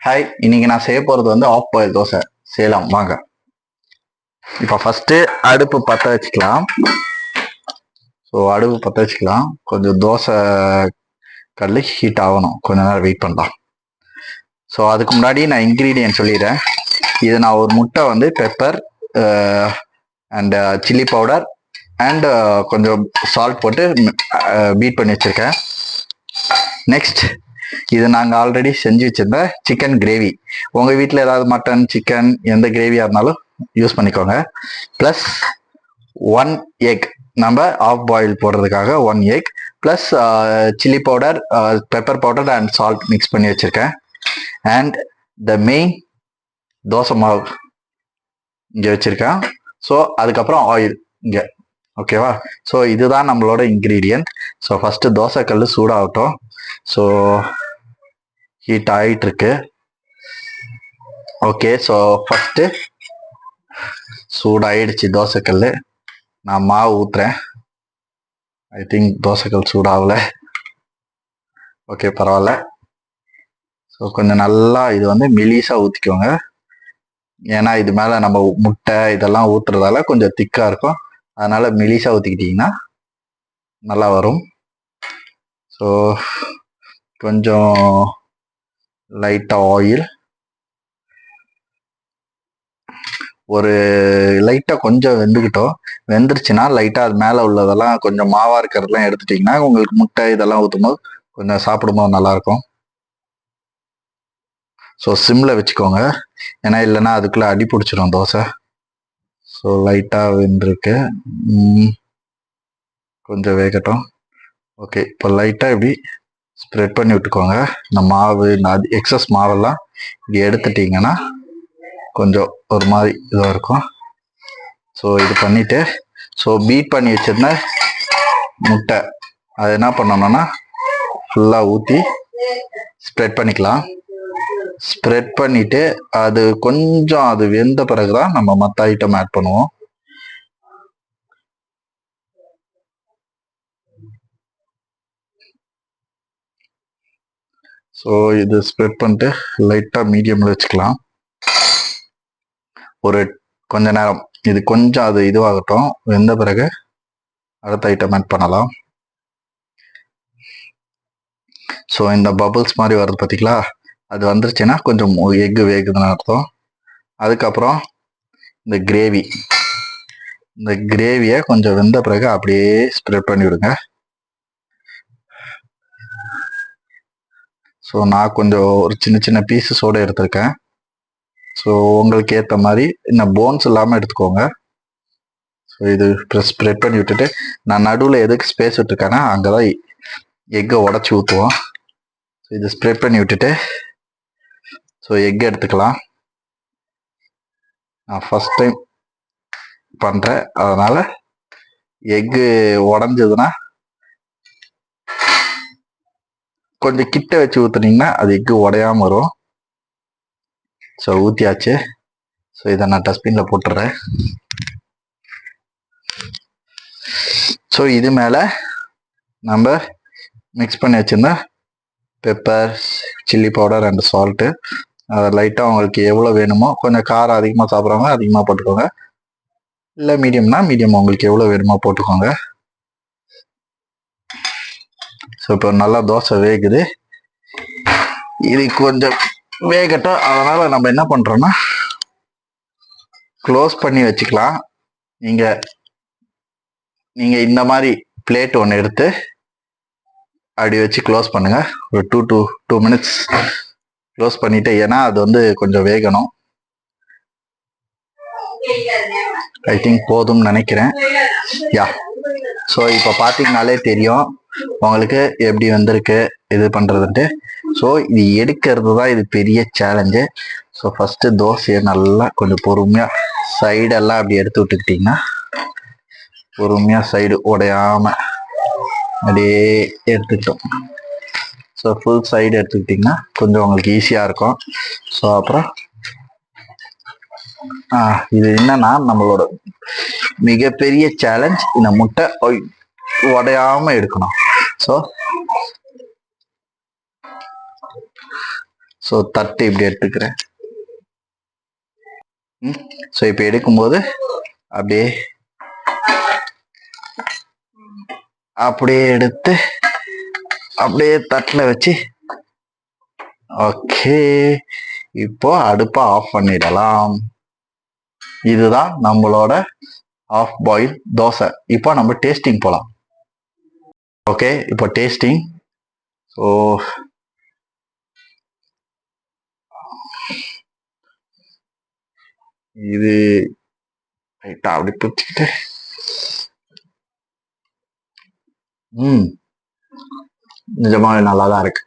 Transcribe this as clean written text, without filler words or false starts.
Hi, இன்னைக்கு நான் செய்ய போறது வந்து ஆஃப் பாயில் தோசை செய்யலாம் வாங்க. இப்போ ஃபர்ஸ்ட் அடுப்பு பற்ற வச்சுக்கலாம். அடுப்பு பற்ற வச்சுக்கலாம். கொஞ்சம் தோசை கல் ஹீட் ஆகணும், கொஞ்ச நேரம் வெயிட் பண்ணலாம். அதுக்கு முன்னாடி நான் இன்க்ரீடியன்ட் சொல்லிடுறேன். இது நான் ஒரு முட்டை வந்து pepper and chilli powder and கொஞ்சம் சால்ட் போட்டு பீட் பண்ணி வச்சிருக்கேன். நெக்ஸ்ட் இது நாங்கள் ஆல்ரெடி செஞ்சு வச்சிருந்த சிக்கன் கிரேவி. உங்கள் வீட்டில் ஏதாவது மட்டன் சிக்கன் எந்த கிரேவியாக இருந்தாலும் யூஸ் பண்ணிக்கோங்க. ப்ளஸ் 1 எக், நம்ம ஆஃப் பாயில் போடுறதுக்காக 1 egg plus chilli powder, pepper powder and salt mix பண்ணி வச்சுருக்கேன். அண்ட் த மெயின் தோசை மாவு இங்கே வச்சுருக்கேன். அதுக்கப்புறம் ஆயில் இங்கே. ஓகேவா? இதுதான் நம்மளோட இன்க்ரீடியன்ட். ஃபஸ்ட்டு தோசை கல் சூடாகட்டும். ஹீட் ஆகிட்டு இருக்கு. ஓகே, ஃபஸ்ட்டு சூடாயிடுச்சு தோசைக்கல். நான் மாவு ஊற்றுறேன். ஐ திங்க் தோசைக்கல் சூடாகல. ஓகே, பரவாயில்ல. கொஞ்சம் நல்லா இது வந்து மெலிசாக ஊற்றிக்கோங்க. ஏன்னா இது மேலே நம்ம முட்டை இதெல்லாம் ஊற்றுறதால கொஞ்சம் திக்காக இருக்கும். அதனால மெலிசாக ஊற்றிக்கிட்டிங்கன்னா நல்லா வரும். கொஞ்சம் லைட்டாக ஆயில், ஒரு லைட்டாக கொஞ்சம் வெந்துக்கிட்டோம். வெந்துருச்சுன்னா லைட்டாக அது மேலே உள்ளதெல்லாம் கொஞ்சம் மாவாக இருக்கிறதெல்லாம் எடுத்துட்டிங்கன்னா உங்களுக்கு முட்டை இதெல்லாம் ஊற்றும் போது கொஞ்சம் சாப்பிடும்போது நல்லாயிருக்கும். சிம்மில் வச்சுக்கோங்க, ஏன்னா இல்லைன்னா அதுக்குள்ளே அடி பிடிச்சிடும் தோசை. லைட்டாக வெந்திருக்கு, கொஞ்சம் வேகட்டும். ஓகே, இப்போ லைட்டாக இப்படி ஸ்ப்ரெட் பண்ணி விட்டுக்கோங்க. இந்த மாவு, எக்ஸஸ் மாவெல்லாம் இப்படி எடுத்துட்டிங்கன்னா கொஞ்சம் ஒரு மாதிரி இதாக இருக்கும். இது பண்ணிவிட்டு பீட் பண்ணி வச்சிருந்த முட்டை அதை என்ன பண்ணணும்னா ஃபுல்லாக ஊற்றி ஸ்ப்ரெட் பண்ணிக்கலாம். ஸ்ப்ரெட் பண்ணிவிட்டு அது கொஞ்சம் அது வெந்த பிறகு தான் நம்ம மற்ற ஐட்டம் ஆட் பண்ணுவோம். இது ஸ்ப்ரெட் பண்ணிட்டு லைட்டாக மீடியமில் வச்சுக்கலாம். ஒரு கொஞ்ச நேரம் இது கொஞ்சம் அது இதுவாகட்டும். வெந்த பிறகு அடுத்த ஐட்டம் ஆட் பண்ணலாம். இந்த பபிள்ஸ் மாதிரி வருது பார்த்தீங்களா, அது வந்துருச்சுன்னா கொஞ்சம் எக்கு வேகுதுன்னு அர்த்தம். அதுக்கப்புறம் இந்த கிரேவியை கொஞ்சம் வெந்த பிறகு அப்படியே ஸ்ப்ரெட் பண்ணி விடுங்க. நான் கொஞ்சம் ஒரு சின்ன சின்ன பீஸஸோடு எடுத்திருக்கேன். உங்களுக்கு ஏற்ற மாதிரி இன்னும் போன்ஸ் இல்லாமல் எடுத்துக்கோங்க. இது ஸ்ப்ரெட் பண்ணி விட்டுட்டு நான் நடுவில் எதுக்கு ஸ்பேஸ் விட்டுருக்கேன்னா அங்கே தான் எக்கை உடச்சி ஊற்றுவோம். இது ஸ்ப்ரெட் பண்ணி விட்டுட்டு எக் எடுத்துக்கலாம். நான் ஃபஸ்ட் டைம் பண்ணுறேன், அதனால் எக்கு உடஞ்சதுன்னா கொஞ்சம் கிட்ட வச்சு ஊற்றுனீங்கன்னா அது எக்கு உடையாமல் வரும். ஊற்றியாச்சு. இதை நான் டஸ்ட்பினில் போட்டுடுறேன். இது மேலே நம்ம மிக்ஸ் பண்ணி வச்சுருந்தா pepper, chilli powder and salt, அதை லைட்டாக உங்களுக்கு எவ்வளோ வேணுமோ, கொஞ்சம் காரம் அதிகமாக சாப்பிட்றவங்க அதிகமாக போட்டுக்கோங்க, இல்லை மீடியம்னா மீடியம் உங்களுக்கு எவ்வளோ வேணுமோ போட்டுக்கோங்க. இப்போ நல்லா தோசை வேகுது. இது கொஞ்சம் வேகட்டும். அதனால் நம்ம என்ன பண்ணுறோன்னா க்ளோஸ் பண்ணி வச்சுக்கலாம். நீங்கள் இந்த மாதிரி பிளேட் ஒன்று எடுத்து அப்படி வச்சு க்ளோஸ் பண்ணுங்க. ஒரு 2 மினிட்ஸ் க்ளோஸ் பண்ணிட்டு, ஏன்னா அது வந்து கொஞ்சம் வேகணும். ஐ திங்க் போதும்னு நினைக்கிறேன். யா, இப்போ பார்த்தீங்கனாலே தெரியும் உங்களுக்கு எப்படி வந்திருக்கு இது பண்ணுறதுன்ட்டு. இது எடுக்கிறது தான் இது பெரிய சேலஞ்சு. ஃபஸ்ட்டு தோசையை நல்லா கொஞ்சம் பொறுமையாக சைடெல்லாம் அப்படி எடுத்து விட்டுக்கிட்டிங்கன்னா பொறுமையாக சைடு உடையாமல் அப்படியே எடுத்துக்கிட்டோம். ஃபுல் சைடு எடுத்துக்கிட்டிங்கன்னா கொஞ்சம் உங்களுக்கு ஈஸியாக இருக்கும். அப்புறம் இது என்னன்னா நம்மளோட மிகப்பெரிய சேலஞ்ச், இந்த முட்டை உடையாமல் எடுக்கணும். ஸோ தட்டு இப்படி எடுத்துக்கிறேன். ஸோ இப்போ எடுக்கும்போது அப்படியே அப்படியே எடுத்து அப்படியே தட்டில் வச்சு ஓகே. இப்போ அடுப்பை ஆஃப் பண்ணிடலாம். இதுதான் நம்மளோட ஆஃப் பாயில் தோசை. இப்போ நம்ம டேஸ்டிங் போகலாம். ஓகே, இப்போ டேஸ்டிங். ஸோ இது ரைட்டா அப்படி பிடிச்சிக்கிட்டு நிஜமாவே நல்லா தான் இருக்கு.